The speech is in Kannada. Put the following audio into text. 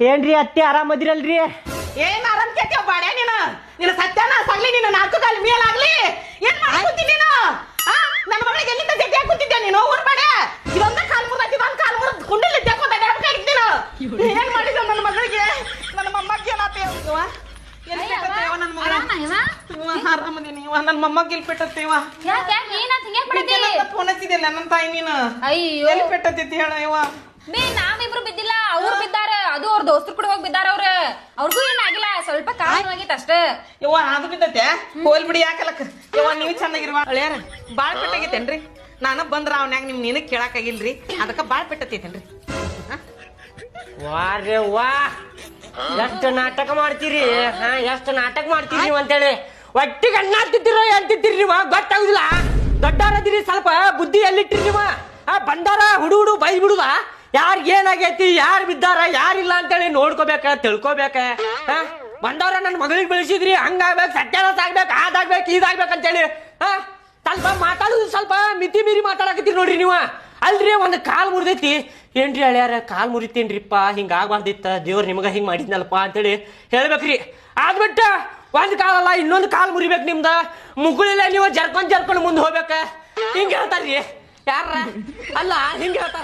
ಏನ್ರಿ ಅತ್ತೆ ಆರಾಮದಿರಲ್ರಿ? ಏನ್ ಆರಾಮ್ ಕೇಳ್ತೀವ ಬಾಡ್ಯಾ ನೀನು ಸತ್ಯನ ಸಾಗ್ಲಿ ನೀನು ನಾಲ್ಕು ಕಾಲ ಮೇಲಾಗ್ಲಿ ಏನ್ ಮಾಡ್ಕೊತೀನಿ ನೀನು ನನ್ನ ಮಗಳಿಗೆ ಎಲ್ಲಿಂದ ಜಗ್ಗಿ ಹಾಕುತ್ತಿದ್ದೆ ನೀನು ಊರ್ ಬಾಡ್ಯಾ ಇದೊಂದ ಕಾಲ್ ಮುರ್ದೈತಿ ಒಂದ್ ಕಾಲ್ ಮುರ್ದ್ ಕುಂಡಲಿ ದೇಕೋತ ಅಡ್ಡಾಡ್ಬೇಕಾಗಿತ್ತು ನೀನು ಏನ್ ಮಾಡಿದ ನನ್ನ ಮಗಳಿಗೆ ನನ್ನ ಮೊಮ್ಮಕ್ಕೆ ಏನಾತೇವ ಎಲ್ಲಿ ಬಿಟ್ಟತ್ತೇವ ನನ್ನ ಮಗಳ ಆರಾಮದೀನಿ ನನ್ನ ಮೊಮ್ಮಕ್ಕೆ ಎಲ್ಲಿ ಬಿಟ್ಟತ್ತೇವ ಫೋನ್ ಹಚ್ಚಿದ್ದಿಲ್ಲ ನನ್ನ ತಾಯಿ ನೀನು ಎಲ್ಲಿ ಬಿಟ್ಟತ್ತೈತಿ ಹೇಳ ಇವ ನಾವಿಬ್ರು ಬಿದ್ದಿಲ್ಲ ಅವ್ರು ಬಿದ್ದಾರ ಅದು ಅವ್ರ ದೋಸ್ತರು ಕೂಡ ಹೋಗಿ ಬಿದ್ದಾರ ಅವ್ರಿಗೂ ಏನಾಗಿಲ್ಲ ಸ್ವಲ್ಪ ಕಾರಣವಾಗಿತ್ತು ಅಷ್ಟೇ ಯವ್ವ ಅದು ಬಿದ್ದತೆ ಹೋಲ್ ಬಿಡಿ ಯಾಕಲಕ್ಕ ಯವ್ವ ನೀವು ಚೆನ್ನಾಗಿರುವ ಹಳ್ಯಾರ ಬಾಳ್ ಪೆಟ್ಟಾಗೈತೇನ್ರಿ ನಾನು ಬಂದ್ರ ಅವನ್ಯಾಗ ನಿಮ್ ನೀನು ಕೇಳಾಕಾಗಿಲ್ರಿ ಅದಕ್ಕ ಬಾಳ್ ಪೆಟ್ಟತೈತೇನ್ರಿ ವಾರೇ ವಾ ಎಷ್ಟು ನಾಟಕ ಮಾಡ್ತೀರಿ ಎಷ್ಟು ನಾಟಕ ಮಾಡ್ತೀರಿ ನೀವು ಅಂತೇಳಿ ಒಟ್ಟಿಗೆ ಅಣ್ಣಾಡ್ತಿದ್ದೀರ ಅಂತಿದ್ದೀರಿ ನೀವು ಗೊತ್ತಾಗುದಿಲ್ಲ ದೊಡ್ಡಾರದಿರಿ ಸ್ವಲ್ಪ ಬುದ್ಧಿ ಎಲ್ಲಿಟ್ಟಿರಿ ನೀವು ಬಂದಾರ ಹುಡು ಬೈ ಬಿಡುದ ಯಾರಿಗ ಏನಾಗೈತಿ ಯಾರು ಬಿದ್ದಾರ ಯಾರಿಲ್ಲ ಅಂತೇಳಿ ನೋಡ್ಕೋಬೇಕ ತಿಳ್ಕೊಬೇಕ ಬಂದವ್ರ ನನ್ನ ಮಗಳಿಗೆ ಬೆಳೆಸಿದ್ರಿ ಹಂಗಾಗ್ಬೇಕು ಸತ್ಯಾನಾಶ ಆಗ್ಬೇಕು ಅದಾಗ್ಬೇಕು ಇದಾಗ್ಬೇಕಂತೇಳಿ ಸ್ವಲ್ಪ ಮಾತಾಡುದು ಸ್ವಲ್ಪ ಮಿತಿ ಮೀರಿ ಮಾತಾಡಕತ್ತೀರಿ ನೋಡ್ರಿ ನೀವು ಅಲ್ರಿ ಒಂದು ಕಾಲ್ ಮುರಿದೈತಿ ಏನ್ರಿ ಹಳ್ಯಾರ ಕಾಲ್ ಮುರಿತೇನ್ರಿಪ್ಪ ಹಿಂಗ ಆಗ್ಬಾರ್ದಿತ್ತ ದೇವ್ರ ನಿಮಗ ಹಿಂಗ್ ಮಾಡಿದ್ನಲ್ಪ ಅಂತೇಳಿ ಹೇಳ್ಬೇಕ್ರಿ ಆದ್ಬಿಟ್ಟ ಒಂದ್ ಕಾಲಲ್ಲ ಇನ್ನೊಂದು ಕಾಲ್ ಮುರಿಬೇಕು ನಿಮ್ದ ಮುಗುಳಿಲ್ಲ ನೀವು ಜರ್ಕೊಂಡ್ ಮುಂದೆ ಹೋಗ್ಬೇಕ ಹಿಂಗ ಹೇಳ್ತಾರ್ರಿ ಯಾರ ಅಲ್ಲ ಹಿಂಗ ಹೇಳ್ತಾರ